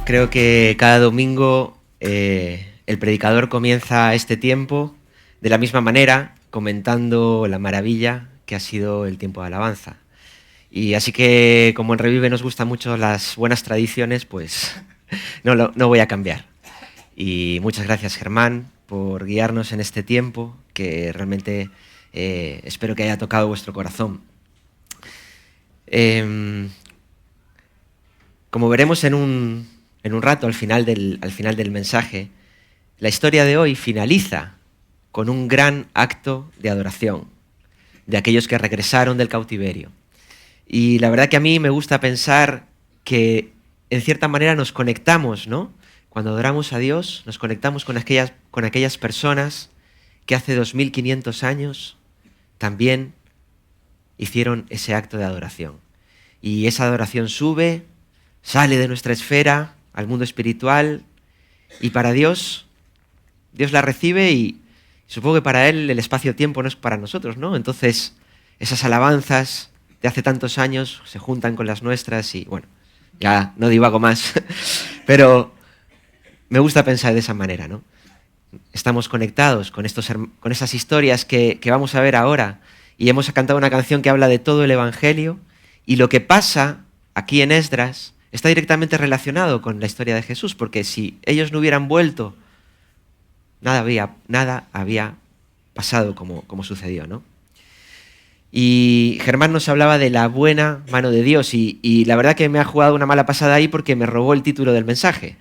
Creo que cada domingo el predicador comienza este tiempo de la misma manera, comentando la maravilla que ha sido el tiempo de alabanza. Y así que, como en Revive nos gustan mucho las buenas tradiciones, pues no voy a cambiar. Y muchas gracias, Germán, por guiarnos en este tiempo, que realmente espero que haya tocado vuestro corazón. Como veremos en un rato, al final del mensaje, la historia de hoy finaliza con un gran acto de adoración de aquellos que regresaron del cautiverio. Y la verdad que a mí me gusta pensar que en cierta manera nos conectamos, ¿no? Cuando adoramos a Dios, nos conectamos con aquellas personas que hace 2500 años también hicieron ese acto de adoración. Y esa adoración sale de nuestra esfera al mundo espiritual, y para Dios la recibe, y supongo que para Él el espacio-tiempo no es para nosotros, ¿no? Entonces, esas alabanzas de hace tantos años se juntan con las nuestras y, bueno, ya no divago más, pero me gusta pensar de esa manera, ¿no? Estamos conectados con esas historias que vamos a ver ahora, y hemos cantado una canción que habla de todo el Evangelio, y lo que pasa aquí en Esdras está directamente relacionado con la historia de Jesús, porque si ellos no hubieran vuelto, nada había pasado como sucedió, ¿no? Y Germán nos hablaba de la buena mano de Dios, y la verdad que me ha jugado una mala pasada ahí porque me robó el título del mensaje.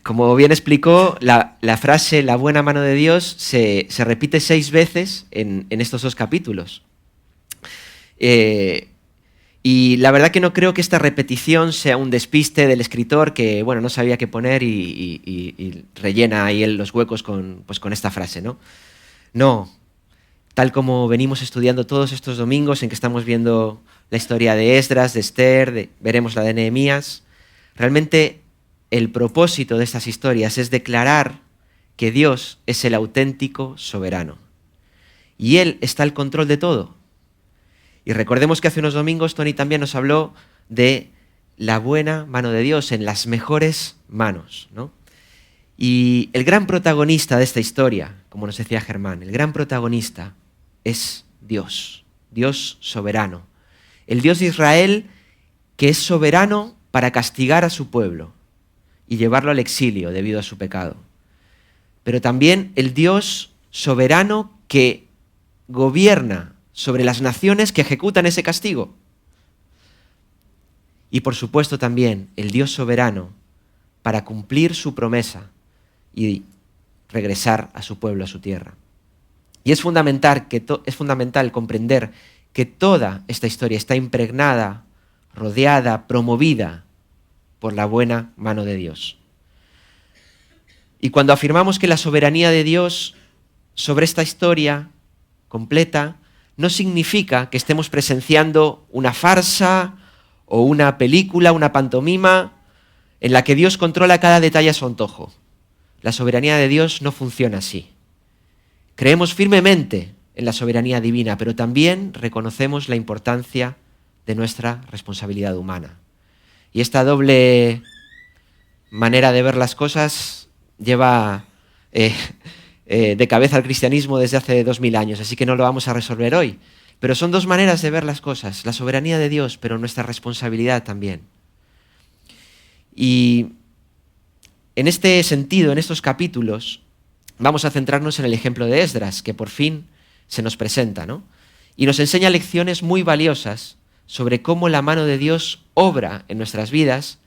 Como bien explicó, la frase la buena mano de Dios se repite 6 veces en estos 2 capítulos. Y la verdad que no creo que esta repetición sea un despiste del escritor que, bueno, no sabía qué poner y rellena ahí los huecos con esta frase, ¿no? No, tal como venimos estudiando todos estos domingos en que estamos viendo la historia de Esdras, de Esther, veremos la de Nehemías, realmente el propósito de estas historias es declarar que Dios es el auténtico soberano. Y Él está al control de todo. Y recordemos que hace unos domingos Tony también nos habló de la buena mano de Dios, en las mejores manos, ¿no? Y el gran protagonista de esta historia, como nos decía Germán, el gran protagonista es Dios, Dios soberano. El Dios de Israel, que es soberano para castigar a su pueblo y llevarlo al exilio debido a su pecado. Pero también el Dios soberano que gobierna sobre las naciones que ejecutan ese castigo. Y por supuesto también el Dios soberano para cumplir su promesa y regresar a su pueblo, a su tierra. Y es fundamental comprender que toda esta historia está impregnada, rodeada, promovida por la buena mano de Dios. Y cuando afirmamos que la soberanía de Dios sobre esta historia completa no significa que estemos presenciando una farsa o una película, una pantomima en la que Dios controla cada detalle a su antojo. La soberanía de Dios no funciona así. Creemos firmemente en la soberanía divina, pero también reconocemos la importancia de nuestra responsabilidad humana. Y esta doble manera de ver las cosas lleva de cabeza al cristianismo desde hace 2000 años, así que no lo vamos a resolver hoy. Pero son 2 maneras de ver las cosas, la soberanía de Dios, pero nuestra responsabilidad también. Y en este sentido, en estos capítulos, vamos a centrarnos en el ejemplo de Esdras, que por fin se nos presenta, ¿no? Y nos enseña lecciones muy valiosas sobre cómo la mano de Dios obra en nuestras vidas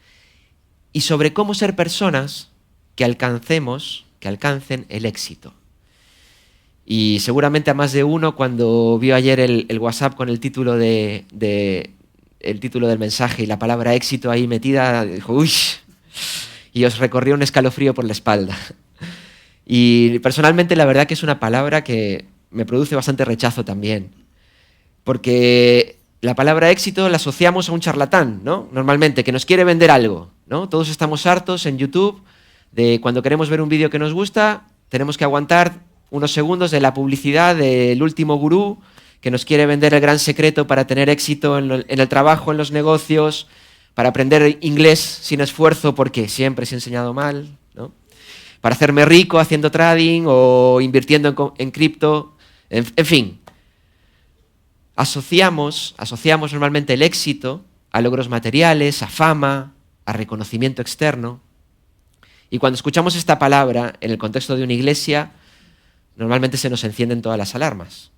y sobre cómo ser personas que alcancen el éxito. Y seguramente a más de uno, cuando vio ayer el WhatsApp con el título el título del mensaje y la palabra éxito ahí metida, dijo, ¡uy! Y os recorrió un escalofrío por la espalda. Y personalmente la verdad que es una palabra que me produce bastante rechazo también. Porque la palabra éxito la asociamos a un charlatán, ¿no? Normalmente, que nos quiere vender algo, ¿no? Todos estamos hartos en YouTube de cuando queremos ver un vídeo que nos gusta, tenemos que aguantar unos segundos de la publicidad del último gurú que nos quiere vender el gran secreto para tener éxito en el trabajo, en los negocios, para aprender inglés sin esfuerzo porque siempre se ha enseñado mal, ¿no? Para hacerme rico haciendo trading o invirtiendo en cripto, en fin. Asociamos normalmente el éxito a logros materiales, a fama, a reconocimiento externo. Y cuando escuchamos esta palabra en el contexto de una iglesia, normalmente se nos encienden todas las alarmas,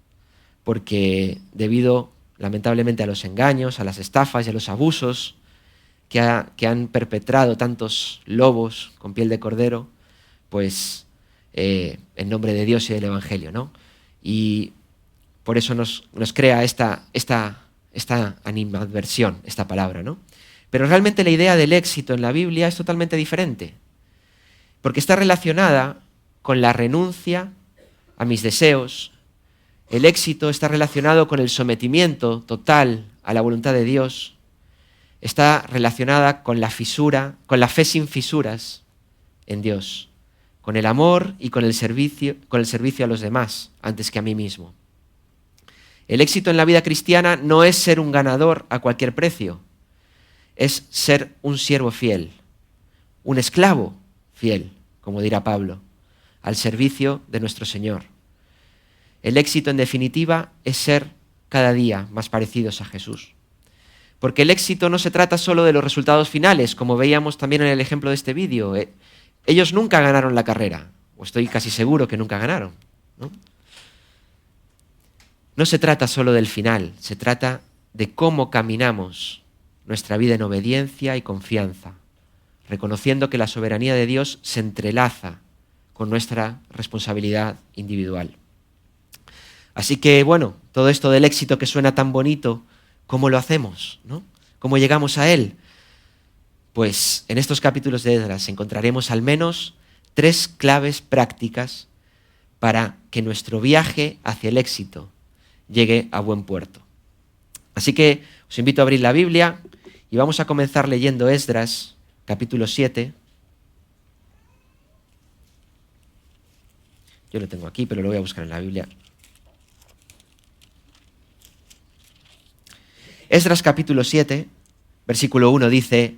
porque debido, lamentablemente, a los engaños, a las estafas y a los abusos que han perpetrado tantos lobos con piel de cordero, pues en nombre de Dios y del Evangelio, ¿no? Y por eso nos crea esta animadversión, esta palabra, ¿no? Pero realmente la idea del éxito en la Biblia es totalmente diferente, porque está relacionada con la renuncia a mis deseos. El éxito está relacionado con el sometimiento total a la voluntad de Dios. Está relacionada con la fe sin fisuras en Dios, con el amor y con el servicio a los demás antes que a mí mismo. El éxito en la vida cristiana no es ser un ganador a cualquier precio, es ser un siervo fiel, un esclavo fiel, como dirá Pablo, al servicio de nuestro Señor. El éxito, en definitiva, es ser cada día más parecidos a Jesús. Porque el éxito no se trata solo de los resultados finales, como veíamos también en el ejemplo de este vídeo. Ellos nunca ganaron la carrera, o estoy casi seguro que nunca ganaron, ¿no? No se trata solo del final, se trata de cómo caminamos nuestra vida en obediencia y confianza, reconociendo que la soberanía de Dios se entrelaza con nuestra responsabilidad individual. Así que, bueno, todo esto del éxito que suena tan bonito, ¿cómo lo hacemos, no? ¿Cómo llegamos a él? Pues en estos capítulos de Esdras encontraremos al menos 3 claves prácticas para que nuestro viaje hacia el éxito llegue a buen puerto. Así que os invito a abrir la Biblia y vamos a comenzar leyendo Esdras, capítulo 7. Yo lo tengo aquí, pero lo voy a buscar en la Biblia. Esdras capítulo 7, versículo 1 dice: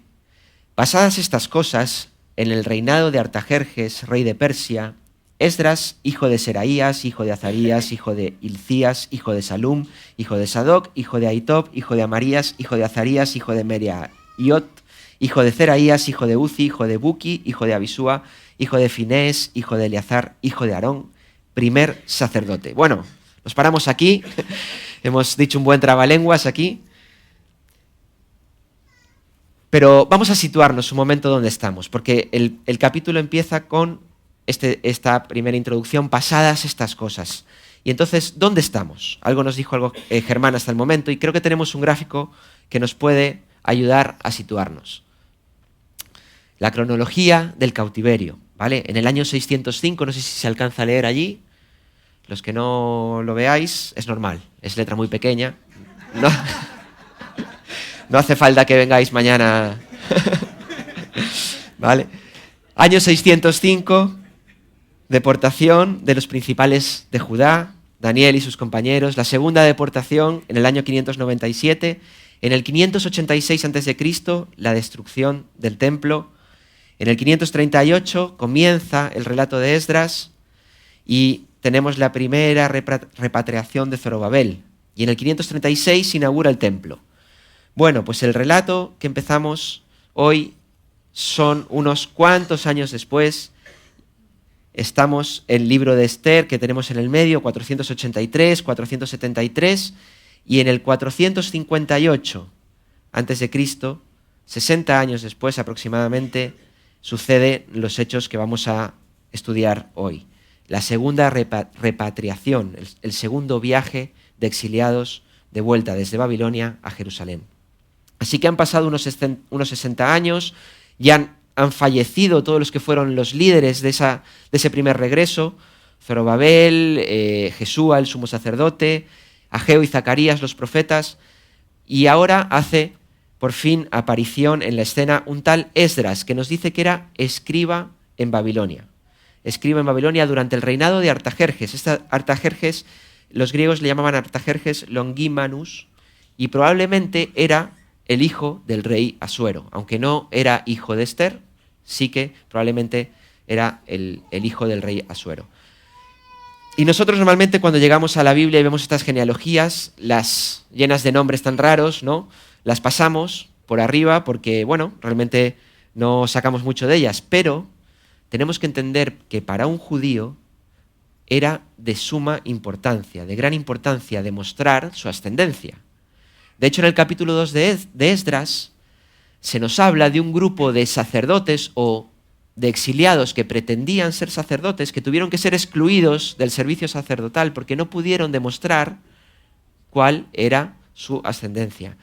pasadas estas cosas, en el reinado de Artajerjes, rey de Persia, Esdras, hijo de Seraías, hijo de Azarías, hijo de Hilcías, hijo de Salum, hijo de Sadoc, hijo de Ahitob, hijo de Amarías, hijo de Azarías, hijo de Meraiot, hijo de Zeraías, hijo de Uzi, hijo de Buki, hijo de Abisúa, hijo de Finés, hijo de Eleazar, hijo de Aarón, primer sacerdote. Bueno, nos paramos aquí. Hemos dicho un buen trabalenguas aquí. Pero vamos a situarnos un momento donde estamos, porque el capítulo empieza con esta primera introducción, pasadas estas cosas. Y entonces, ¿dónde estamos? Algo nos dijo Germán hasta el momento, y creo que tenemos un gráfico que nos puede ayudar a situarnos. La cronología del cautiverio, ¿vale? En el año 605, no sé si se alcanza a leer allí, los que no lo veáis, es normal, es letra muy pequeña. No hace falta que vengáis mañana. ¿Vale? Año 605, deportación de los principales de Judá, Daniel y sus compañeros. La segunda deportación en el año 597. En el 586 a.C., la destrucción del templo. En el 538 comienza el relato de Esdras y tenemos la primera repatriación de Zorobabel. Y en el 536 se inaugura el templo. Bueno, pues el relato que empezamos hoy son unos cuantos años después. Estamos en el libro de Esther, que tenemos en el medio, 483, 473, y en el 458 a.C., 60 años después aproximadamente, suceden los hechos que vamos a estudiar hoy. La segunda repatriación, el segundo viaje de exiliados de vuelta desde Babilonia a Jerusalén. Así que han pasado unos 60 años, ya han fallecido todos los que fueron los líderes de ese primer regreso: Zorobabel, Jesúa, el sumo sacerdote, Ageo y Zacarías, los profetas, y ahora hace por fin aparición en la escena un tal Esdras, que nos dice que era escriba en Babilonia. Escriba en Babilonia durante el reinado de Artajerjes. Artajerjes, los griegos le llamaban Artajerjes Longimanus, y probablemente era el hijo del rey Asuero. Aunque no era hijo de Esther, sí que probablemente era el hijo del rey Asuero. Y nosotros normalmente cuando llegamos a la Biblia y vemos estas genealogías, las llenas de nombres tan raros, ¿no? Las pasamos por arriba porque, bueno, realmente no sacamos mucho de ellas, pero tenemos que entender que para un judío era de suma importancia, de gran importancia, demostrar su ascendencia. De hecho, en el capítulo 2 de Esdras se nos habla de un grupo de sacerdotes o de exiliados que pretendían ser sacerdotes, que tuvieron que ser excluidos del servicio sacerdotal porque no pudieron demostrar cuál era su ascendencia.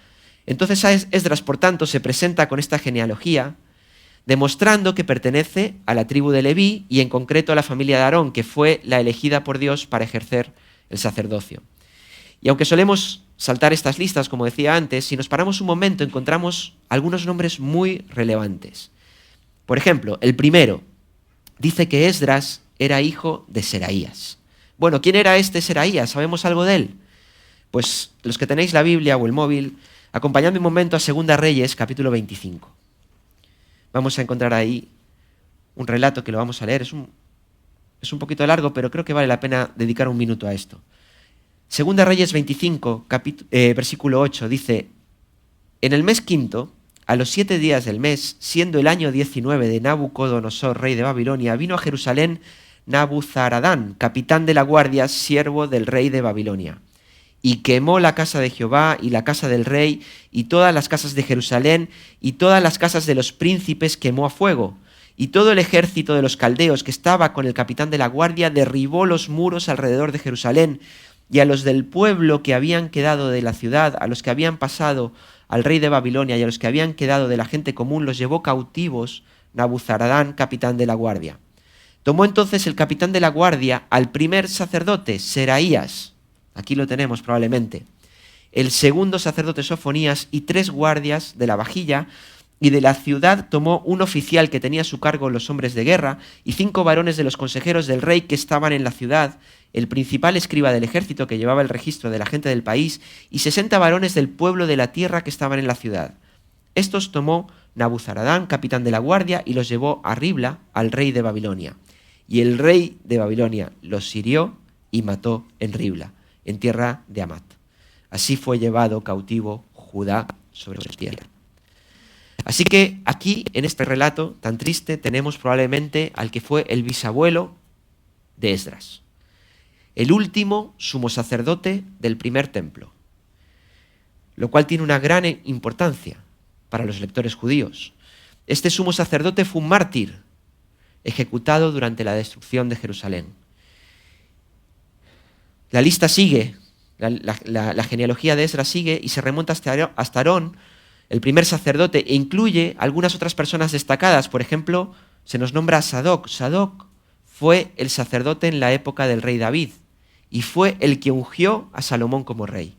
Entonces Esdras, por tanto, se presenta con esta genealogía, demostrando que pertenece a la tribu de Leví y en concreto a la familia de Aarón, que fue la elegida por Dios para ejercer el sacerdocio. Y aunque solemos saltar estas listas, como decía antes, si nos paramos un momento encontramos algunos nombres muy relevantes. Por ejemplo, el primero dice que Esdras era hijo de Seraías. Bueno, ¿quién era este Seraías? ¿Sabemos algo de él? Pues los que tenéis la Biblia o el móvil, acompañadme un momento a 2 Reyes, capítulo 25. Vamos a encontrar ahí un relato que lo vamos a leer. Es un poquito largo, pero creo que vale la pena dedicar un minuto a esto. 2 Reyes 25, versículo 8, dice: en el mes quinto, a los 7 días del mes, siendo el año 19 de Nabucodonosor, rey de Babilonia, vino a Jerusalén Nabuzaradán, capitán de la guardia, siervo del rey de Babilonia, y quemó la casa de Jehová y la casa del rey y todas las casas de Jerusalén y todas las casas de los príncipes quemó a fuego. Y todo el ejército de los caldeos que estaba con el capitán de la guardia derribó los muros alrededor de Jerusalén, y a los del pueblo que habían quedado de la ciudad, a los que habían pasado al rey de Babilonia y a los que habían quedado de la gente común, los llevó cautivos Nabuzaradán, capitán de la guardia. Tomó entonces el capitán de la guardia al primer sacerdote, Seraías, aquí lo tenemos probablemente, el segundo sacerdote Sofonías y 3 guardias de la vajilla, y de la ciudad tomó un oficial que tenía a su cargo los hombres de guerra y 5 varones de los consejeros del rey que estaban en la ciudad, el principal escriba del ejército que llevaba el registro de la gente del país y 60 varones del pueblo de la tierra que estaban en la ciudad. Estos tomó Nabuzaradán, capitán de la guardia, y los llevó a Ribla, al rey de Babilonia. Y el rey de Babilonia los hirió y mató en Ribla, en tierra de Amat. Así fue llevado cautivo Judá sobre su tierra. Así que aquí, en este relato tan triste, tenemos probablemente al que fue el bisabuelo de Esdras, el último sumo sacerdote del primer templo, lo cual tiene una gran importancia para los lectores judíos. Este sumo sacerdote fue un mártir ejecutado durante la destrucción de Jerusalén. La lista sigue, la genealogía de Esdras sigue y se remonta hasta Aarón, el primer sacerdote, e incluye algunas otras personas destacadas. Por ejemplo, se nos nombra a Sadoc. Sadoc fue el sacerdote en la época del rey David y fue el que ungió a Salomón como rey.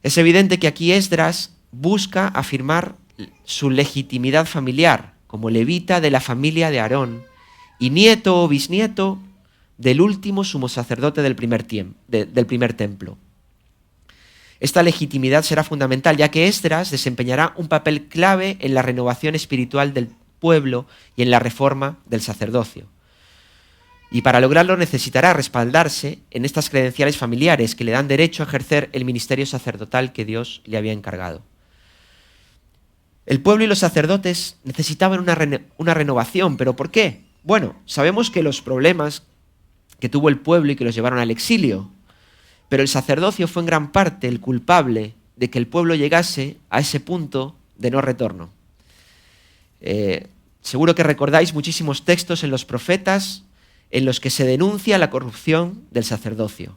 Es evidente que aquí Esdras busca afirmar su legitimidad familiar como levita de la familia de Aarón y nieto o bisnieto del último sumo sacerdote del primer templo. Esta legitimidad será fundamental, ya que Esdras desempeñará un papel clave en la renovación espiritual del pueblo y en la reforma del sacerdocio. Y para lograrlo necesitará respaldarse en estas credenciales familiares que le dan derecho a ejercer el ministerio sacerdotal que Dios le había encargado. El pueblo y los sacerdotes necesitaban una renovación, ¿pero por qué? Bueno, sabemos que los problemas que tuvo el pueblo y que los llevaron al exilio, pero el sacerdocio fue en gran parte el culpable de que el pueblo llegase a ese punto de no retorno. Seguro que recordáis muchísimos textos en los profetas en los que se denuncia la corrupción del sacerdocio.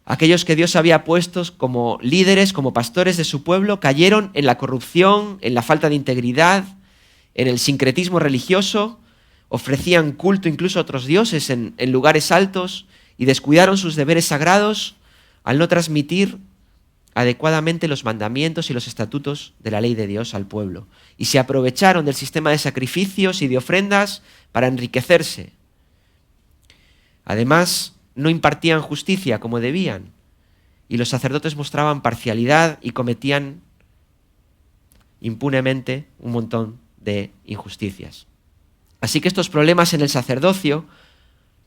Aquellos que Dios había puesto como líderes, como pastores de su pueblo, cayeron en la corrupción, en la falta de integridad, en el sincretismo religioso, ofrecían culto incluso a otros dioses en lugares altos y descuidaron sus deberes sagrados al no transmitir adecuadamente los mandamientos y los estatutos de la ley de Dios al pueblo. Y se aprovecharon del sistema de sacrificios y de ofrendas para enriquecerse. Además, no impartían justicia como debían y los sacerdotes mostraban parcialidad y cometían impunemente un montón de injusticias. Así que estos problemas en el sacerdocio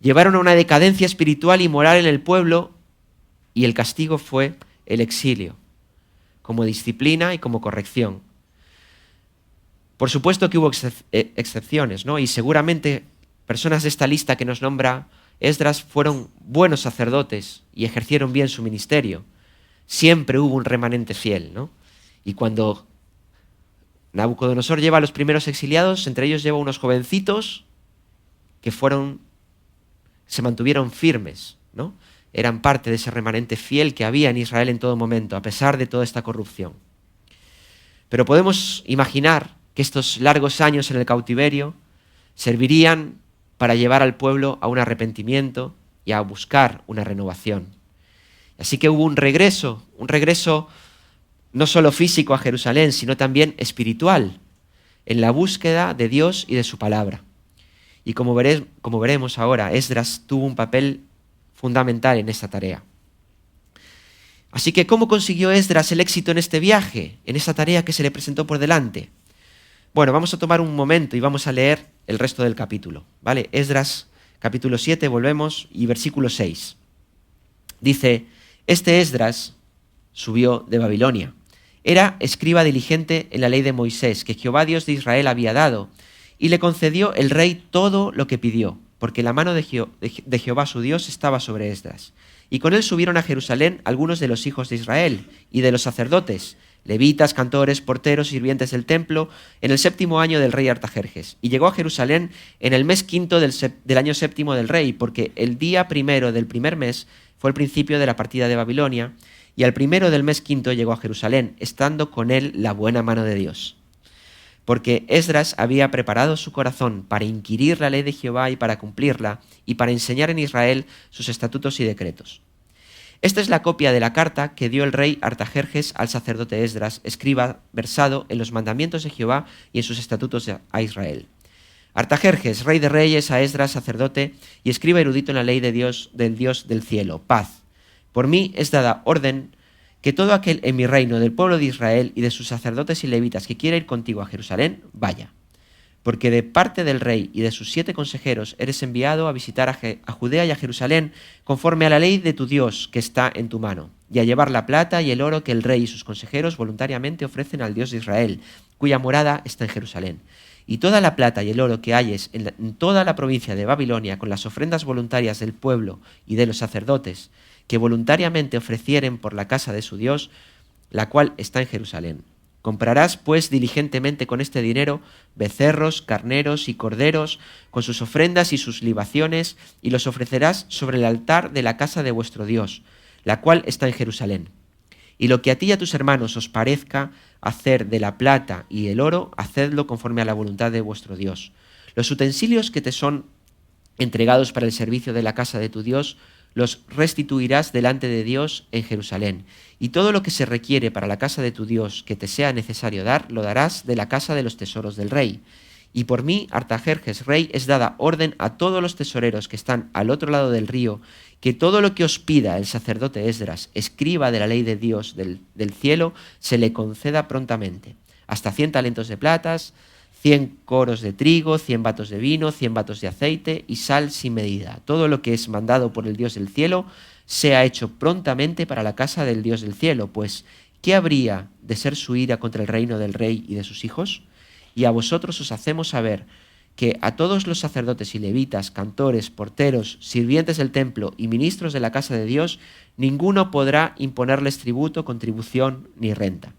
llevaron a una decadencia espiritual y moral en el pueblo, y el castigo fue el exilio, como disciplina y como corrección. Por supuesto que hubo excepciones, ¿no? Y seguramente personas de esta lista que nos nombra Esdras fueron buenos sacerdotes y ejercieron bien su ministerio. Siempre hubo un remanente fiel, ¿no? Y cuando Nabucodonosor lleva a los primeros exiliados, entre ellos lleva unos jovencitos que se mantuvieron firmes, ¿no? Eran parte de ese remanente fiel que había en Israel en todo momento, a pesar de toda esta corrupción. Pero podemos imaginar que estos largos años en el cautiverio servirían para llevar al pueblo a un arrepentimiento y a buscar una renovación. Así que hubo un regreso no solo físico a Jerusalén, sino también espiritual, en la búsqueda de Dios y de su palabra. Y como veremos ahora, Esdras tuvo un papel fundamental en esta tarea. Así que, ¿cómo consiguió Esdras el éxito en este viaje, en esta tarea que se le presentó por delante? Bueno, vamos a tomar un momento y vamos a leer el resto del capítulo, ¿vale? Esdras, capítulo 7, volvemos, y versículo 6. Dice: este Esdras subió de Babilonia. Era escriba diligente en la ley de Moisés, que Jehová Dios de Israel había dado, y le concedió el rey todo lo que pidió, porque la mano de Jehová su Dios estaba sobre Esdras. Y con él subieron a Jerusalén algunos de los hijos de Israel y de los sacerdotes, levitas, cantores, porteros, sirvientes del templo, en el 7º año del rey Artajerjes. Y llegó a Jerusalén en el mes 5 del año 7 del rey, porque el día 1 del primer mes fue el principio de la partida de Babilonia, y al 1 del mes 5 llegó a Jerusalén, estando con él la buena mano de Dios. Porque Esdras había preparado su corazón para inquirir la ley de Jehová y para cumplirla, y para enseñar en Israel sus estatutos y decretos. Esta es la copia de la carta que dio el rey Artajerjes al sacerdote Esdras, escriba versado en los mandamientos de Jehová y en sus estatutos a Israel. Artajerjes, rey de reyes, a Esdras, sacerdote, y escriba erudito en la ley de Dios del cielo, paz. Por mí es dada orden que todo aquel en mi reino del pueblo de Israel y de sus sacerdotes y levitas que quiera ir contigo a Jerusalén, vaya. Porque de parte del rey y de sus 7 consejeros eres enviado a visitar a Judea y a Jerusalén conforme a la ley de tu Dios que está en tu mano, y a llevar la plata y el oro que el rey y sus consejeros voluntariamente ofrecen al Dios de Israel, cuya morada está en Jerusalén. Y toda la plata y el oro que halles en toda la provincia de Babilonia con las ofrendas voluntarias del pueblo y de los sacerdotes, que voluntariamente ofrecieren por la casa de su Dios, la cual está en Jerusalén. Comprarás, pues, diligentemente con este dinero becerros, carneros y corderos, con sus ofrendas y sus libaciones, y los ofrecerás sobre el altar de la casa de vuestro Dios, la cual está en Jerusalén. Y lo que a ti y a tus hermanos os parezca hacer de la plata y el oro, hacedlo conforme a la voluntad de vuestro Dios. Los utensilios que te son entregados para el servicio de la casa de tu Dios, los restituirás delante de Dios en Jerusalén. Y todo lo que se requiere para la casa de tu Dios que te sea necesario dar, lo darás de la casa de los tesoros del rey. Y por mí, Artajerjes, rey, es dada orden a todos los tesoreros que están al otro lado del río, que todo lo que os pida el sacerdote Esdras, escriba de la ley de Dios del cielo, se le conceda prontamente. Hasta 100 talentos de platas, 100 coros de trigo, 100 batos de vino, 100 batos de aceite y sal sin medida. Todo lo que es mandado por el Dios del cielo sea hecho prontamente para la casa del Dios del cielo, pues ¿qué habría de ser su ira contra el reino del rey y de sus hijos? Y a vosotros os hacemos saber que a todos los sacerdotes y levitas, cantores, porteros, sirvientes del templo y ministros de la casa de Dios, ninguno podrá imponerles tributo, contribución ni renta.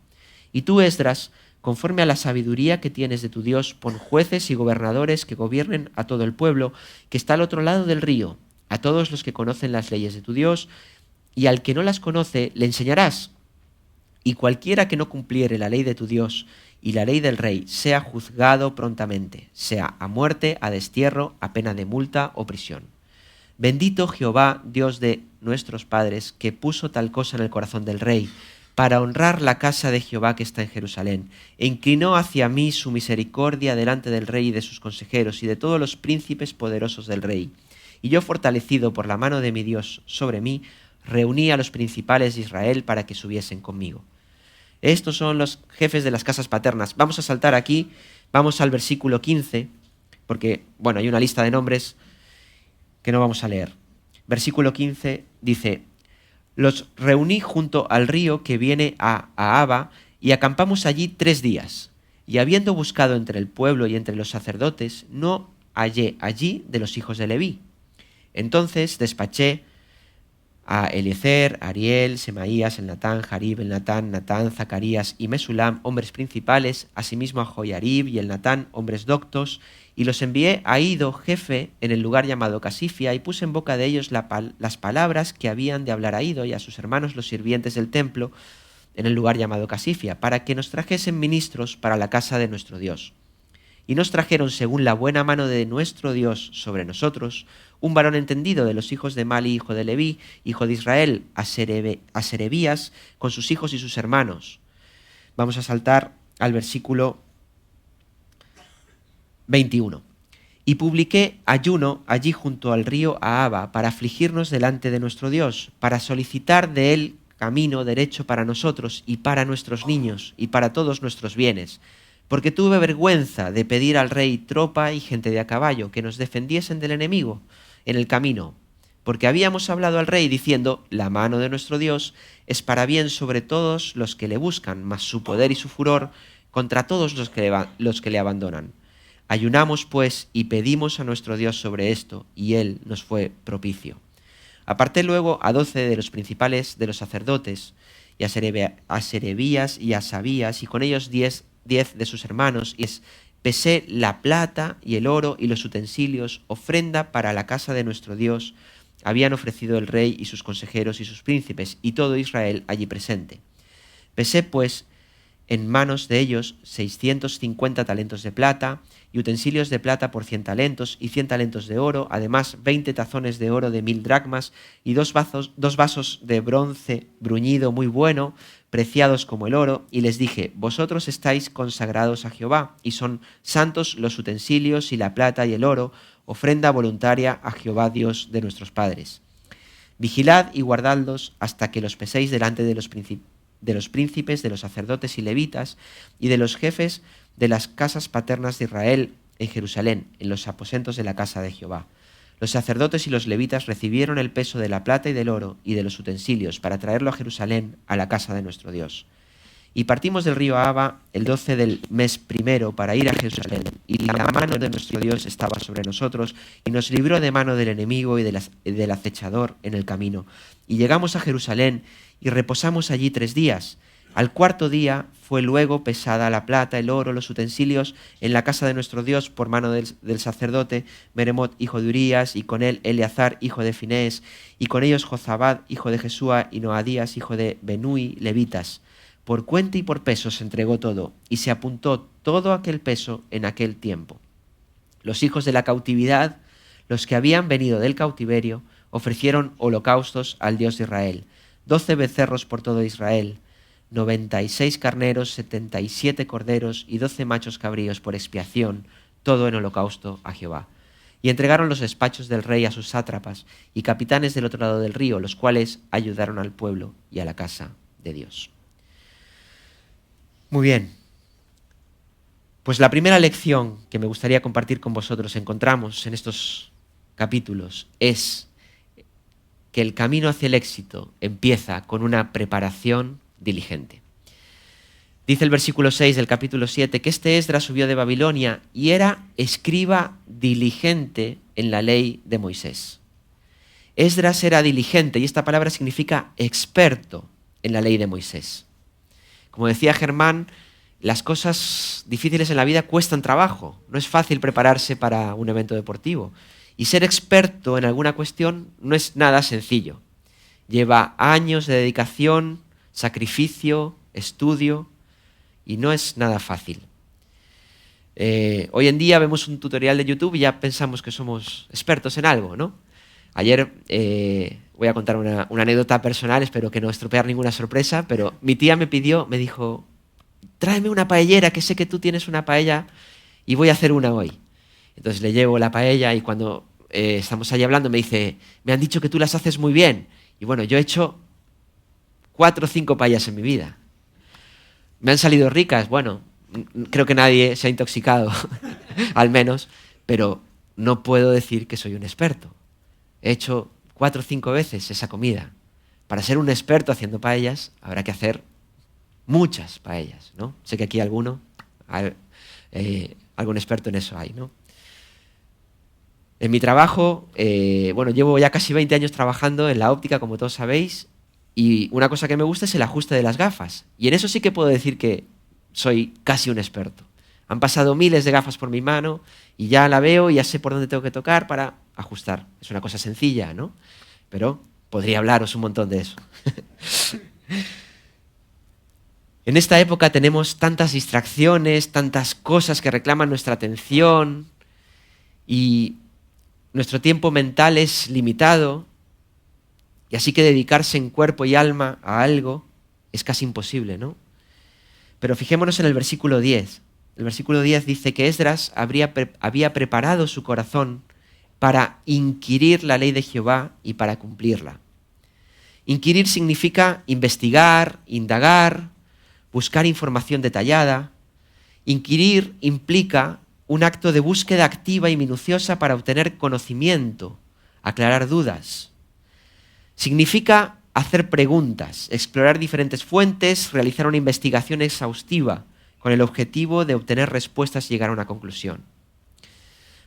Y tú, Esdras, conforme a la sabiduría que tienes de tu Dios, pon jueces y gobernadores que gobiernen a todo el pueblo que está al otro lado del río, a todos los que conocen las leyes de tu Dios, y al que no las conoce le enseñarás. Y cualquiera que no cumpliere la ley de tu Dios y la ley del rey sea juzgado prontamente, sea a muerte, a destierro, a pena de multa o prisión. Bendito Jehová, Dios de nuestros padres, que puso tal cosa en el corazón del rey, para honrar la casa de Jehová que está en Jerusalén, e inclinó hacia mí su misericordia delante del rey y de sus consejeros y de todos los príncipes poderosos del rey. Y yo, fortalecido por la mano de mi Dios sobre mí, reuní a los principales de Israel para que subiesen conmigo. Estos son los jefes de las casas paternas. Vamos a saltar aquí, vamos al versículo 15, porque, bueno, hay una lista de nombres que no vamos a leer. Versículo 15 dice: los reuní junto al río que viene a Ahava y acampamos allí 3 días. Y habiendo buscado entre el pueblo y entre los sacerdotes, no hallé allí de los hijos de Leví. Entonces despaché a Eliezer, Ariel, Semaías, Elnatán, Jarib, Elnatán, Natán, Zacarías y Mesulam, hombres principales, asimismo a Joiarib y Elnatán, hombres doctos, y los envié a Ido, jefe, en el lugar llamado Casifia, y puse en boca de ellos las palabras que habían de hablar a Ido y a sus hermanos los sirvientes del templo, en el lugar llamado Casifia, para que nos trajesen ministros para la casa de nuestro Dios. Y nos trajeron, según la buena mano de nuestro Dios sobre nosotros, un varón entendido de los hijos de Mali, hijo de Leví, hijo de Israel, a Serebías, con sus hijos y sus hermanos. Vamos a saltar al versículo 21. Y publiqué ayuno allí junto al río Ahava para afligirnos delante de nuestro Dios, para solicitar de él camino derecho para nosotros y para nuestros niños y para todos nuestros bienes, porque tuve vergüenza de pedir al rey tropa y gente de a caballo que nos defendiesen del enemigo en el camino, porque habíamos hablado al rey diciendo: la mano de nuestro Dios es para bien sobre todos los que le buscan, mas su poder y su furor contra todos los que le abandonan. Ayunamos pues y pedimos a nuestro Dios sobre esto, y él nos fue propicio. Aparté luego a 12 de los principales de los sacerdotes, y a Serebías y a Sabías, y con ellos 10 de sus hermanos, y pesé la plata y el oro y los utensilios, ofrenda para la casa de nuestro Dios, habían ofrecido el rey y sus consejeros y sus príncipes, y todo Israel allí presente. Pesé pues en manos de ellos 650 talentos de plata, y utensilios de plata por 100 talentos, y 100 talentos de oro, además 20 tazones de oro de 1000 dracmas, y dos vasos de bronce bruñido muy bueno, preciados como el oro, y les dije: vosotros estáis consagrados a Jehová, y son santos los utensilios y la plata y el oro, ofrenda voluntaria a Jehová Dios de nuestros padres. Vigilad y guardadlos hasta que los peséis delante de los príncipes, de los sacerdotes y levitas, y de los jefes de las casas paternas de Israel en Jerusalén, en los aposentos de la casa de Jehová. Los sacerdotes y los levitas recibieron el peso de la plata y del oro y de los utensilios para traerlo a Jerusalén, a la casa de nuestro Dios. Y partimos del río Ahava el 12 del mes primero para ir a Jerusalén, y la mano de nuestro Dios estaba sobre nosotros, y nos libró de mano del enemigo y del acechador en el camino. Y llegamos a Jerusalén y reposamos allí 3 días. Al 4.º día fue luego pesada la plata, el oro, los utensilios en la casa de nuestro Dios por mano del sacerdote Meremot, hijo de Urías, y con él Eleazar, hijo de Finés, y con ellos Jozabad, hijo de Jesúa, y Noadías, hijo de Benui, levitas. Por cuenta y por peso se entregó todo, y se apuntó todo aquel peso en aquel tiempo. Los hijos de la cautividad, los que habían venido del cautiverio, ofrecieron holocaustos al Dios de Israel: 12 becerros por todo Israel, 96 carneros, 77 corderos y 12 machos cabríos por expiación, todo en holocausto a Jehová. Y entregaron los despachos del rey a sus sátrapas y capitanes del otro lado del río, los cuales ayudaron al pueblo y a la casa de Dios. Muy bien. Pues la primera lección que me gustaría compartir con vosotros encontramos en estos capítulos es que el camino hacia el éxito empieza con una preparación diligente. Dice el versículo 6 del capítulo 7 que este Esdras subió de Babilonia y era escriba diligente en la ley de Moisés. Esdras era diligente y esta palabra significa experto en la ley de Moisés. Como decía Germán, las cosas difíciles en la vida cuestan trabajo. No es fácil prepararse para un evento deportivo. Y ser experto en alguna cuestión no es nada sencillo. Lleva años de dedicación, sacrificio, estudio, y no es nada fácil. Hoy en día vemos un tutorial de YouTube y ya pensamos que somos expertos en algo, ¿no? Ayer voy a contar una anécdota personal, espero que no estropear ninguna sorpresa, pero mi tía me dijo, tráeme una paellera, que sé que tú tienes una paella y voy a hacer una hoy. Entonces le llevo la paella y cuando estamos allí hablando me dice, me han dicho que tú las haces muy bien. Y bueno, yo he hecho 4 o 5 paellas en mi vida. Me han salido ricas, bueno, creo que nadie se ha intoxicado, al menos, pero no puedo decir que soy un experto. He hecho 4 o 5 veces esa comida. Para ser un experto haciendo paellas, habrá que hacer muchas paellas, ¿no? Sé que aquí algún experto en eso hay, ¿no? En mi trabajo, llevo ya casi 20 años trabajando en la óptica, como todos sabéis, y una cosa que me gusta es el ajuste de las gafas. Y en eso sí que puedo decir que soy casi un experto. Han pasado miles de gafas por mi mano y ya la veo y ya sé por dónde tengo que tocar para ajustar. Es una cosa sencilla, ¿no? Pero podría hablaros un montón de eso. En esta época tenemos tantas distracciones, tantas cosas que reclaman nuestra atención y nuestro tiempo mental es limitado. Y así que dedicarse en cuerpo y alma a algo es casi imposible, ¿no? Pero fijémonos en el versículo 10. El versículo 10 dice que Esdras había preparado su corazón para inquirir la ley de Jehová y para cumplirla. Inquirir significa investigar, indagar, buscar información detallada. Inquirir implica un acto de búsqueda activa y minuciosa para obtener conocimiento, aclarar dudas. Significa hacer preguntas, explorar diferentes fuentes, realizar una investigación exhaustiva con el objetivo de obtener respuestas y llegar a una conclusión.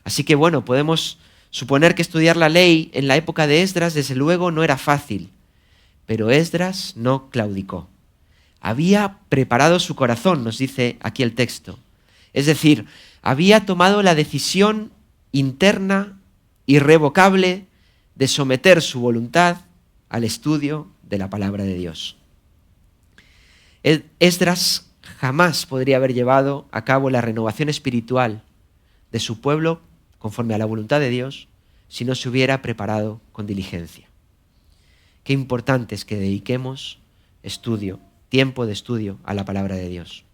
Así que bueno, podemos suponer que estudiar la ley en la época de Esdras desde luego no era fácil, pero Esdras no claudicó. Había preparado su corazón, nos dice aquí el texto. Es decir, había tomado la decisión interna, irrevocable, de someter su voluntad al estudio de la palabra de Dios. Esdras jamás podría haber llevado a cabo la renovación espiritual de su pueblo conforme a la voluntad de Dios si no se hubiera preparado con diligencia. Qué importante es que dediquemos tiempo de estudio a la palabra de Dios.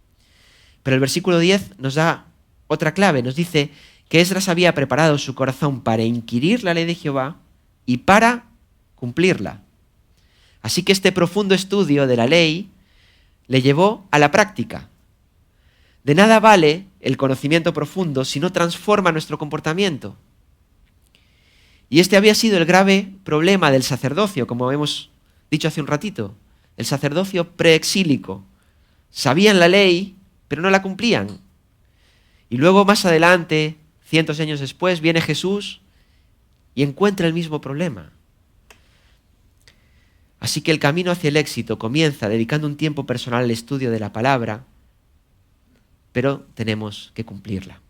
Pero el versículo 10 nos da otra clave, nos dice que Esdras había preparado su corazón para inquirir la ley de Jehová y para cumplirla. Así que este profundo estudio de la ley le llevó a la práctica. De nada vale el conocimiento profundo si no transforma nuestro comportamiento. Y este había sido el grave problema del sacerdocio, como hemos dicho hace un ratito. El sacerdocio preexílico. Sabían la ley, pero no la cumplían. Y luego, más adelante, cientos de años después, viene Jesús y encuentra el mismo problema. Así que el camino hacia el éxito comienza dedicando un tiempo personal al estudio de la palabra, pero tenemos que cumplirla.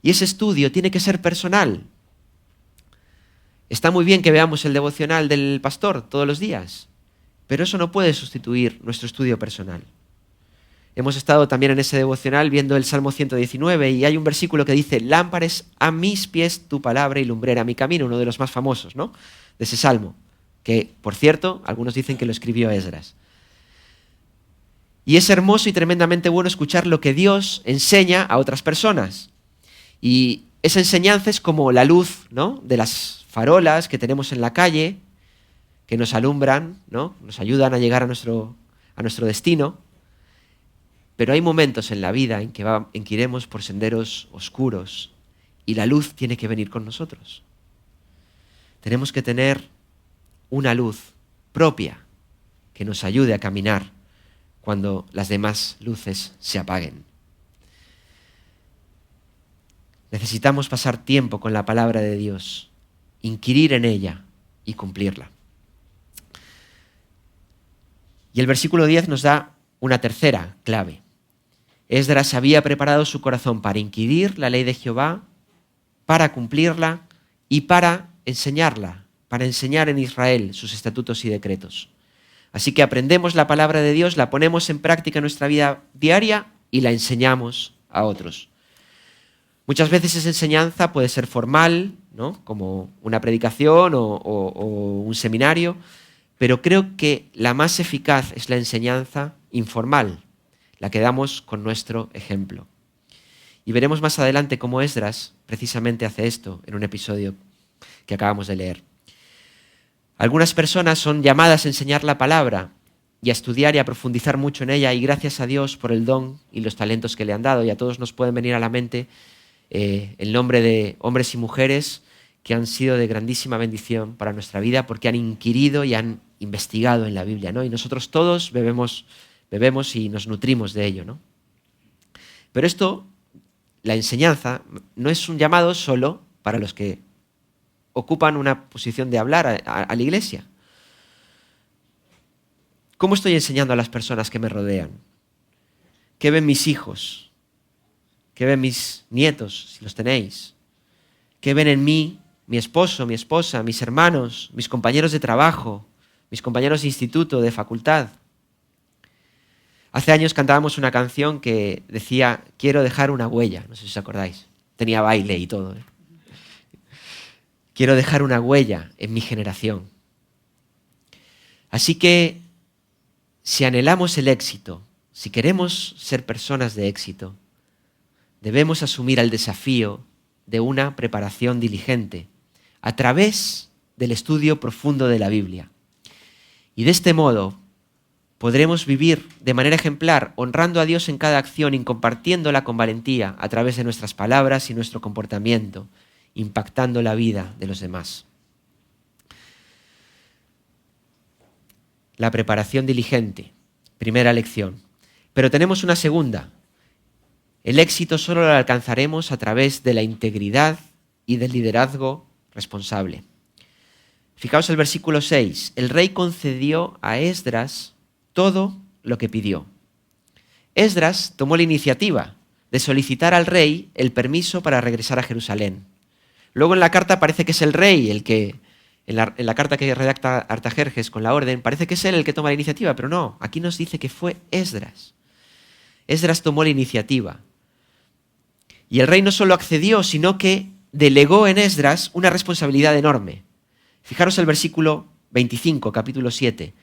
Y ese estudio tiene que ser personal. Está muy bien que veamos el devocional del pastor todos los días, pero eso no puede sustituir nuestro estudio personal. Hemos estado también en ese devocional viendo el Salmo 119 y hay un versículo que dice: lámpara es a mis pies tu palabra y lumbrera mi camino, uno de los más famosos, ¿no?, de ese salmo, que, por cierto, algunos dicen que lo escribió Esdras. Y es hermoso y tremendamente bueno escuchar lo que Dios enseña a otras personas. Y esa enseñanza es como la luz, ¿no?, de las farolas que tenemos en la calle, que nos alumbran, ¿no?, nos ayudan a llegar a nuestro destino. Pero hay momentos en la vida en que iremos por senderos oscuros y la luz tiene que venir con nosotros. Tenemos que tener una luz propia que nos ayude a caminar cuando las demás luces se apaguen. Necesitamos pasar tiempo con la palabra de Dios, inquirir en ella y cumplirla. Y el versículo 10 nos da una tercera clave. Esdras había preparado su corazón para inquirir la ley de Jehová, para cumplirla y para enseñarla, para enseñar en Israel sus estatutos y decretos. Así que aprendemos la palabra de Dios, la ponemos en práctica en nuestra vida diaria y la enseñamos a otros. Muchas veces esa enseñanza puede ser formal, ¿no?, como una predicación o un seminario, pero creo que la más eficaz es la enseñanza informal, la que damos con nuestro ejemplo. Y veremos más adelante cómo Esdras precisamente hace esto en un episodio que acabamos de leer. Algunas personas son llamadas a enseñar la palabra y a estudiar y a profundizar mucho en ella, y gracias a Dios por el don y los talentos que le han dado. Y a todos nos pueden venir a la mente el nombre de hombres y mujeres que han sido de grandísima bendición para nuestra vida porque han inquirido y han investigado en la Biblia, ¿no? Y nosotros todos bebemos y nos nutrimos de ello, ¿no? Pero esto, la enseñanza, no es un llamado solo para los que ocupan una posición de hablar a la iglesia. ¿Cómo estoy enseñando a las personas que me rodean? ¿Qué ven mis hijos? ¿Qué ven mis nietos, si los tenéis? ¿Qué ven en mí mi esposo, mi esposa, mis hermanos, mis compañeros de trabajo, mis compañeros de instituto, de facultad? Hace años cantábamos una canción que decía, quiero dejar una huella, no sé si os acordáis. Tenía baile y todo, ¿eh? Quiero dejar una huella en mi generación. Así que, si anhelamos el éxito, si queremos ser personas de éxito, debemos asumir el desafío de una preparación diligente a través del estudio profundo de la Biblia. Y de este modo podremos vivir de manera ejemplar, honrando a Dios en cada acción y compartiéndola con valentía a través de nuestras palabras y nuestro comportamiento, impactando la vida de los demás. La preparación diligente, primera lección. Pero tenemos una segunda. El éxito solo lo alcanzaremos a través de la integridad y del liderazgo responsable. Fijaos el versículo 6. El rey concedió a Esdras todo lo que pidió. Esdras tomó la iniciativa de solicitar al rey el permiso para regresar a Jerusalén. Luego en la carta parece que es el rey el que, en la carta que redacta Artajerjes con la orden, parece que es él el que toma la iniciativa, pero no, aquí nos dice que fue Esdras. Esdras tomó la iniciativa. Y el rey no solo accedió, sino que delegó en Esdras una responsabilidad enorme. Fijaros el versículo 25, capítulo 7.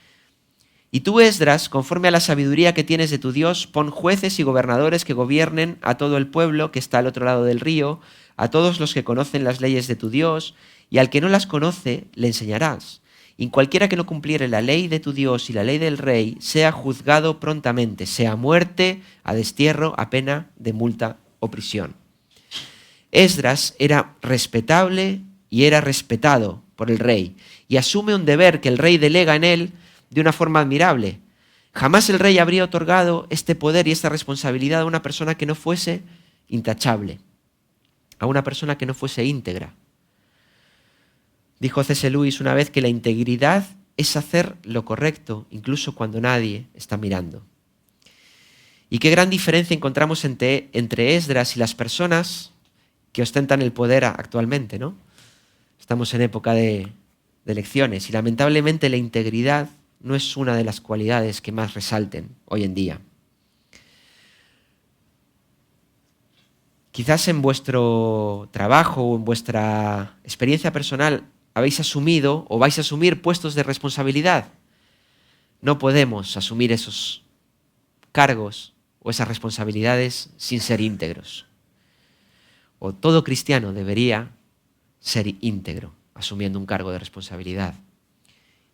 Y tú, Esdras, conforme a la sabiduría que tienes de tu Dios, pon jueces y gobernadores que gobiernen a todo el pueblo que está al otro lado del río, a todos los que conocen las leyes de tu Dios, y al que no las conoce, le enseñarás. Y cualquiera que no cumpliere la ley de tu Dios y la ley del rey, sea juzgado prontamente, sea a muerte, a destierro, a pena de multa o prisión. Esdras era respetable y era respetado por el rey, y asume un deber que el rey delega en él de una forma admirable. Jamás el rey habría otorgado este poder y esta responsabilidad a una persona que no fuese intachable, a una persona que no fuese íntegra. Dijo C.S. Lewis una vez que la integridad es hacer lo correcto, incluso cuando nadie está mirando. Y qué gran diferencia encontramos entre Esdras y las personas que ostentan el poder actualmente, ¿no? Estamos en época de elecciones y lamentablemente la integridad no es una de las cualidades que más resalten hoy en día. Quizás en vuestro trabajo o en vuestra experiencia personal habéis asumido o vais a asumir puestos de responsabilidad. No podemos asumir esos cargos o esas responsabilidades sin ser íntegros. O todo cristiano debería ser íntegro, asumiendo un cargo de responsabilidad.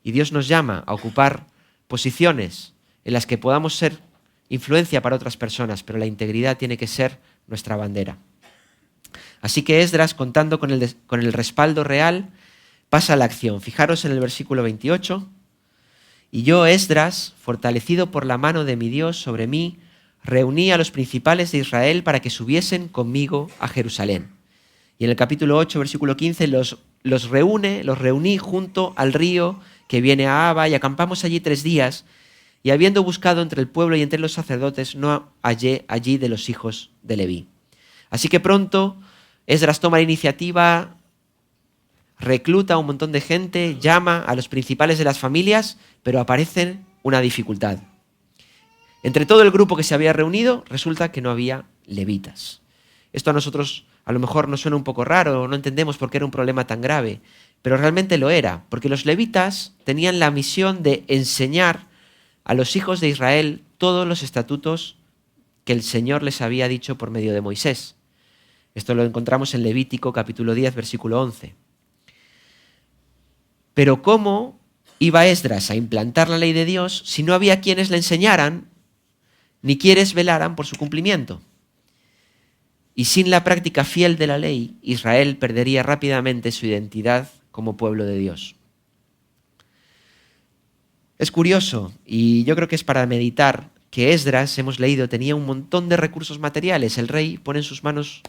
Y Dios nos llama a ocupar posiciones en las que podamos ser influencia para otras personas, pero la integridad tiene que ser nuestra bandera. Así que Esdras, contando con el respaldo real, pasa a la acción. Fijaros en el versículo 28. Y yo, Esdras, fortalecido por la mano de mi Dios sobre mí, reuní a los principales de Israel para que subiesen conmigo a Jerusalén. Y en el capítulo 8, versículo 15, los reuní junto al río que viene a Abba, y acampamos allí 3 días, y habiendo buscado entre el pueblo y entre los sacerdotes, no hallé allí de los hijos de Leví. Así que pronto Esdras toma la iniciativa, recluta a un montón de gente, llama a los principales de las familias, pero aparece una dificultad. Entre todo el grupo que se había reunido, resulta que no había levitas. Esto a nosotros a lo mejor nos suena un poco raro, no entendemos por qué era un problema tan grave, pero realmente lo era, porque los levitas tenían la misión de enseñar a los hijos de Israel todos los estatutos que el Señor les había dicho por medio de Moisés. Esto lo encontramos en Levítico capítulo 10, versículo 11. Pero ¿cómo iba Esdras a implantar la ley de Dios si no había quienes le enseñaran ni quienes velaran por su cumplimiento? Y sin la práctica fiel de la ley, Israel perdería rápidamente su identidad como pueblo de Dios. Es curioso, y yo creo que es para meditar, que Esdras, hemos leído, tenía un montón de recursos materiales. El rey pone en sus manos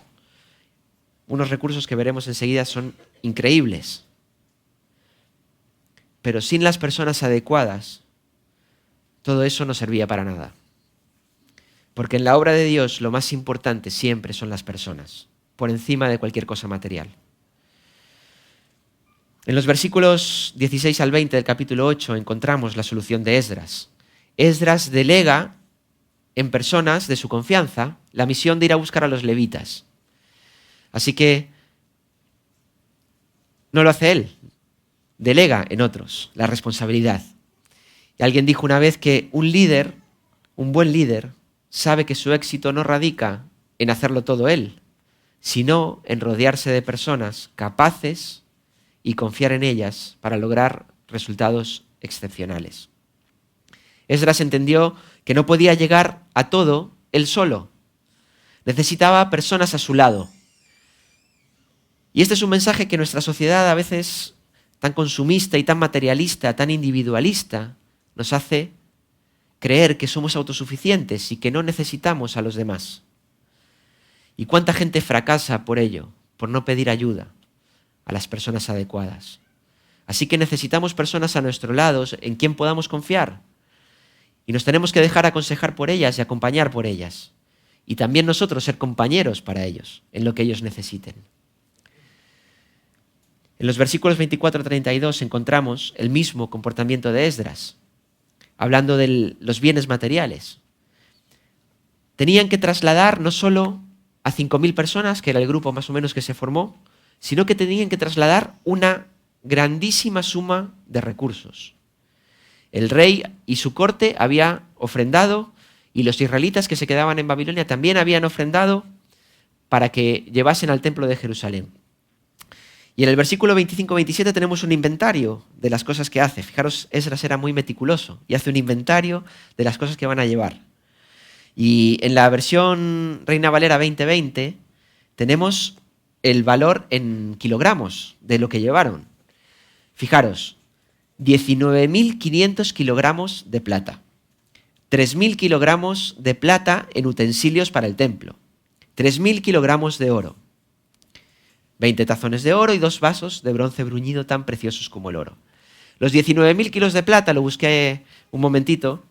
unos recursos que veremos enseguida son increíbles. Pero sin las personas adecuadas, todo eso no servía para nada. Porque en la obra de Dios lo más importante siempre son las personas, por encima de cualquier cosa material. En los versículos 16 al 20 del capítulo 8 encontramos la solución de Esdras. Esdras delega en personas de su confianza la misión de ir a buscar a los levitas. Así que no lo hace él, delega en otros la responsabilidad. Y alguien dijo una vez que un líder, un buen líder, sabe que su éxito no radica en hacerlo todo él, sino en rodearse de personas capaces y confiar en ellas para lograr resultados excepcionales. Esdras entendió que no podía llegar a todo él solo. Necesitaba personas a su lado. Y este es un mensaje que nuestra sociedad, a veces tan consumista y tan materialista, tan individualista, nos hace creer que somos autosuficientes y que no necesitamos a los demás. ¿Y cuánta gente fracasa por ello, por no pedir ayuda a las personas adecuadas? Así que necesitamos personas a nuestro lado en quien podamos confiar. Y nos tenemos que dejar aconsejar por ellas y acompañar por ellas. Y también nosotros ser compañeros para ellos, en lo que ellos necesiten. En los versículos 24 a 32 encontramos el mismo comportamiento de Esdras, hablando de los bienes materiales. Tenían que trasladar no solo a 5.000 personas, que era el grupo más o menos que se formó, sino que tenían que trasladar una grandísima suma de recursos. El rey y su corte había ofrendado, y los israelitas que se quedaban en Babilonia también habían ofrendado para que llevasen al templo de Jerusalén. Y en el versículo 25-27 tenemos un inventario de las cosas que hace. Fijaros, Esdras era muy meticuloso y hace un inventario de las cosas que van a llevar. Y en la versión Reina Valera 2020 tenemos el valor en kilogramos de lo que llevaron. Fijaros, 19.500 kilogramos de plata, 3.000 kilogramos de plata en utensilios para el templo, 3.000 kilogramos de oro, 20 tazones de oro y 2 vasos de bronce bruñido tan preciosos como el oro. Los 19.000 kilos de plata, lo busqué un momentito,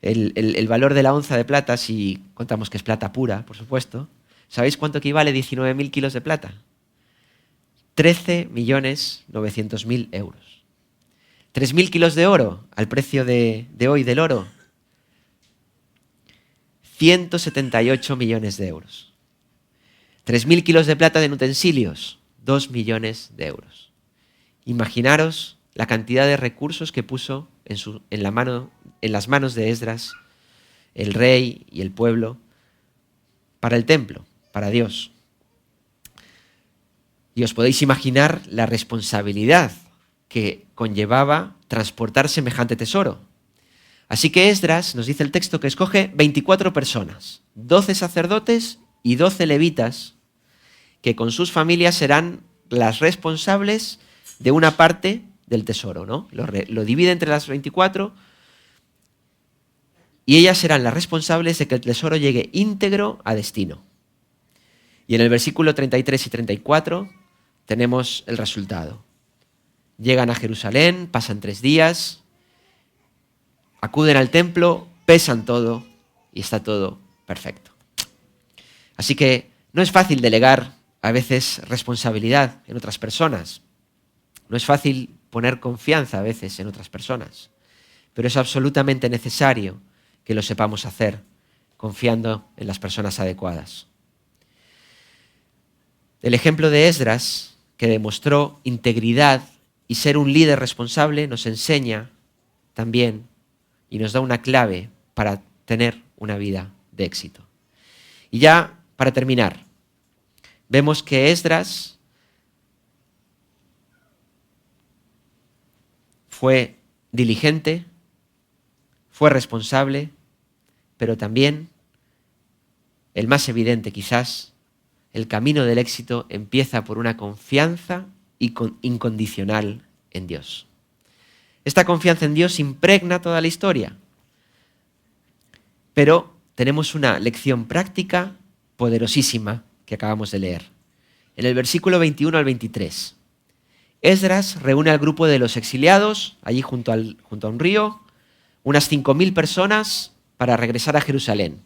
el valor de la onza de plata, si contamos que es plata pura, por supuesto, ¿sabéis cuánto equivale 19.000 kilos de plata? 13.900.000 euros. 3.000 kilos de oro, al precio de hoy del oro, 178 millones de euros. 3.000 kilos de plata en utensilios, 2 millones de euros. Imaginaros la cantidad de recursos que puso en las manos de Esdras, el rey y el pueblo, para el templo, para Dios. Y os podéis imaginar la responsabilidad que conllevaba transportar semejante tesoro. Así que Esdras, nos dice el texto, que escoge 24 personas, 12 sacerdotes y 12 levitas, que con sus familias serán las responsables de una parte del tesoro, ¿no? Lo divide entre las 24 y ellas serán las responsables de que el tesoro llegue íntegro a destino. Y en el versículo 33 y 34 tenemos el resultado. Llegan a Jerusalén, pasan 3 días, acuden al templo, pesan todo y está todo perfecto. Así que no es fácil delegar a veces responsabilidad en otras personas. No es fácil poner confianza a veces en otras personas, pero es absolutamente necesario que lo sepamos hacer confiando en las personas adecuadas. El ejemplo de Esdras, que demostró integridad y ser un líder responsable, nos enseña también y nos da una clave para tener una vida de éxito. Y ya, para terminar, vemos que Esdras fue diligente, fue responsable, pero también, el más evidente quizás, el camino del éxito empieza por una confianza incondicional en Dios. Esta confianza en Dios impregna toda la historia, pero tenemos una lección práctica poderosísima que acabamos de leer. En el versículo 21 al 23, Esdras reúne al grupo de los exiliados, allí junto a un río, unas 5.000 personas para regresar a Jerusalén.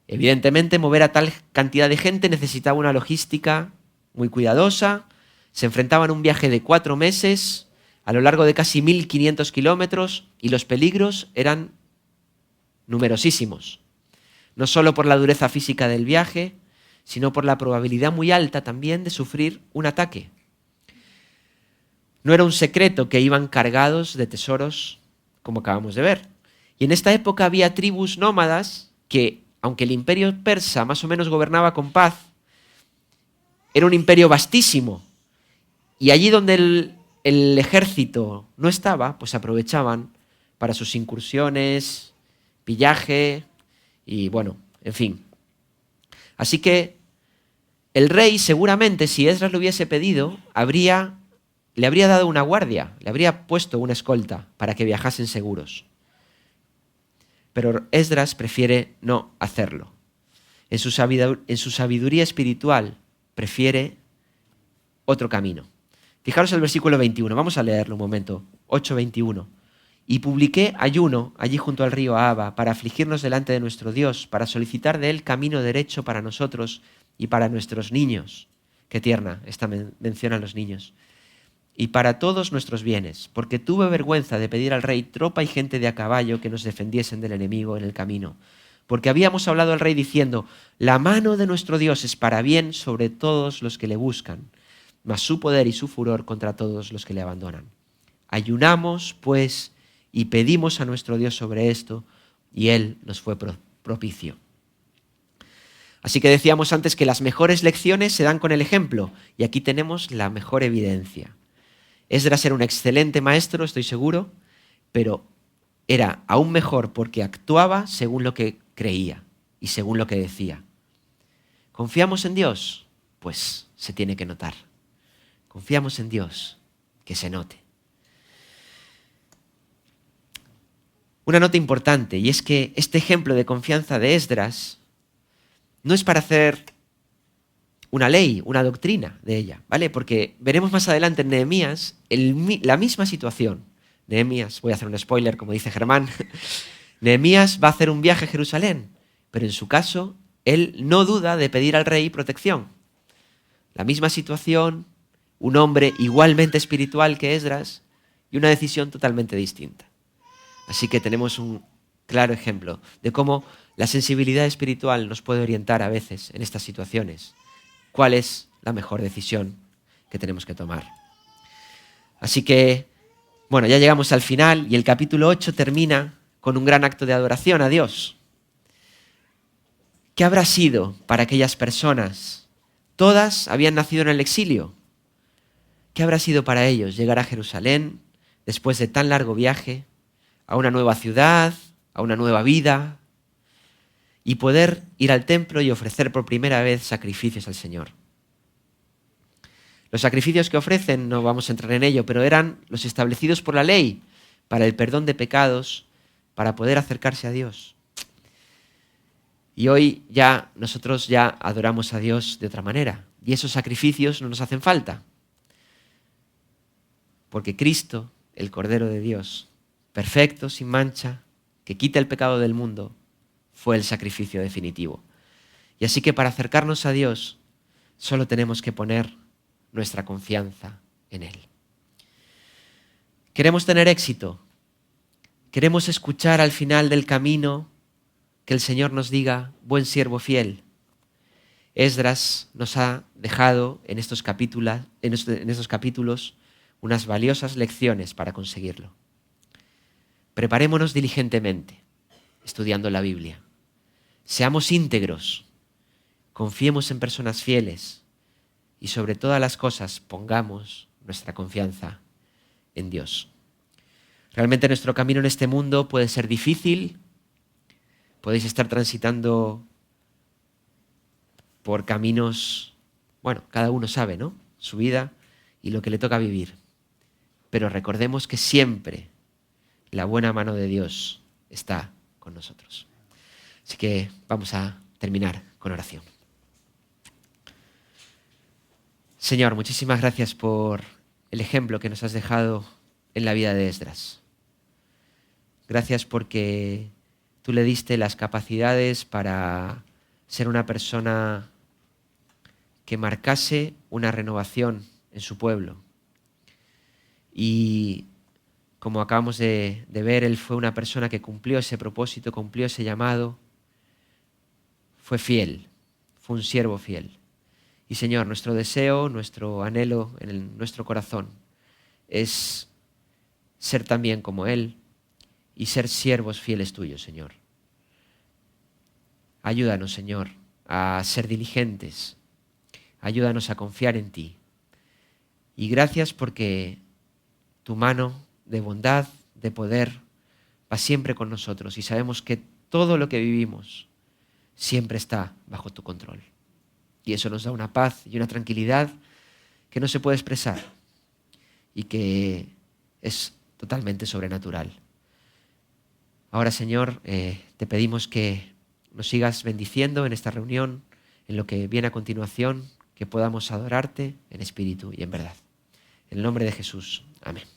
Evidentemente, mover a tal cantidad de gente necesitaba una logística muy cuidadosa. Se enfrentaban a un viaje de 4 meses, a lo largo de casi 1.500 kilómetros, y los peligros eran numerosísimos. No solo por la dureza física del viaje, sino por la probabilidad muy alta también de sufrir un ataque. No era un secreto que iban cargados de tesoros, como acabamos de ver. Y en esta época había tribus nómadas que, aunque el imperio persa más o menos gobernaba con paz, era un imperio vastísimo. Y allí donde el ejército no estaba, pues aprovechaban para sus incursiones, pillaje y bueno, en fin. Así que el rey seguramente, si Esdras lo hubiese pedido, le habría dado una guardia, le habría puesto una escolta para que viajasen seguros. Pero Esdras prefiere no hacerlo. En su sabiduría espiritual prefiere otro camino. Fijaros el versículo 21, vamos a leerlo un momento, 8:21. Y publiqué ayuno allí junto al río Ahava para afligirnos delante de nuestro Dios, para solicitar de él camino derecho para nosotros y para nuestros niños. Qué tierna esta mención a los niños. Y para todos nuestros bienes, porque tuve vergüenza de pedir al rey tropa y gente de a caballo que nos defendiesen del enemigo en el camino. Porque habíamos hablado al rey diciendo, la mano de nuestro Dios es para bien sobre todos los que le buscan, mas su poder y su furor contra todos los que le abandonan. Ayunamos, pues, y pedimos a nuestro Dios sobre esto, y él nos fue propicio. Así que decíamos antes que las mejores lecciones se dan con el ejemplo, y aquí tenemos la mejor evidencia. Esdras era un excelente maestro, estoy seguro, pero era aún mejor porque actuaba según lo que creía y según lo que decía. ¿Confiamos en Dios? Pues se tiene que notar. Confiamos en Dios, que se note. Una nota importante, y es que este ejemplo de confianza de Esdras no es para hacer una ley, una doctrina de ella, ¿vale? Porque veremos más adelante en Nehemías la misma situación. Nehemías, voy a hacer un spoiler, como dice Germán, Nehemías va a hacer un viaje a Jerusalén, pero en su caso, él no duda de pedir al rey protección. La misma situación, un hombre igualmente espiritual que Esdras y una decisión totalmente distinta. Así que tenemos un claro ejemplo de cómo la sensibilidad espiritual nos puede orientar a veces en estas situaciones. ¿Cuál es la mejor decisión que tenemos que tomar? Así que, bueno, ya llegamos al final y el capítulo 8 termina con un gran acto de adoración a Dios. ¿Qué habrá sido para aquellas personas? Todas habían nacido en el exilio. ¿Qué habrá sido para ellos llegar a Jerusalén después de tan largo viaje, a una nueva ciudad, a una nueva vida, y poder ir al templo y ofrecer por primera vez sacrificios al Señor? Los sacrificios que ofrecen, no vamos a entrar en ello, pero eran los establecidos por la ley para el perdón de pecados, para poder acercarse a Dios. Y hoy nosotros ya adoramos a Dios de otra manera, y esos sacrificios no nos hacen falta, porque Cristo, el Cordero de Dios, perfecto, sin mancha, que quita el pecado del mundo, fue el sacrificio definitivo. Y así que para acercarnos a Dios, solo tenemos que poner nuestra confianza en Él. ¿Queremos tener éxito? ¿Queremos escuchar al final del camino que el Señor nos diga, buen siervo fiel? Esdras nos ha dejado en estos capítulos unas valiosas lecciones para conseguirlo. Preparémonos diligentemente, estudiando la Biblia. Seamos íntegros, confiemos en personas fieles y sobre todas las cosas pongamos nuestra confianza en Dios. Realmente nuestro camino en este mundo puede ser difícil, podéis estar transitando por caminos, bueno, cada uno sabe, ¿no? Su vida y lo que le toca vivir. Pero recordemos que siempre la buena mano de Dios está con nosotros. Así que vamos a terminar con oración. Señor, muchísimas gracias por el ejemplo que nos has dejado en la vida de Esdras. Gracias porque tú le diste las capacidades para ser una persona que marcase una renovación en su pueblo. Y como acabamos de ver, él fue una persona que cumplió ese propósito, cumplió ese llamado, fue fiel, fue un siervo fiel. Y Señor, nuestro deseo, nuestro anhelo en nuestro corazón es ser también como Él y ser siervos fieles tuyos, Señor. Ayúdanos, Señor, a ser diligentes. Ayúdanos a confiar en ti. Y gracias porque tu mano de bondad, de poder, va siempre con nosotros y sabemos que todo lo que vivimos siempre está bajo tu control. Y eso nos da una paz y una tranquilidad que no se puede expresar y que es totalmente sobrenatural. Ahora, Señor, te pedimos que nos sigas bendiciendo en esta reunión, en lo que viene a continuación, que podamos adorarte en espíritu y en verdad. En el nombre de Jesús. Amén.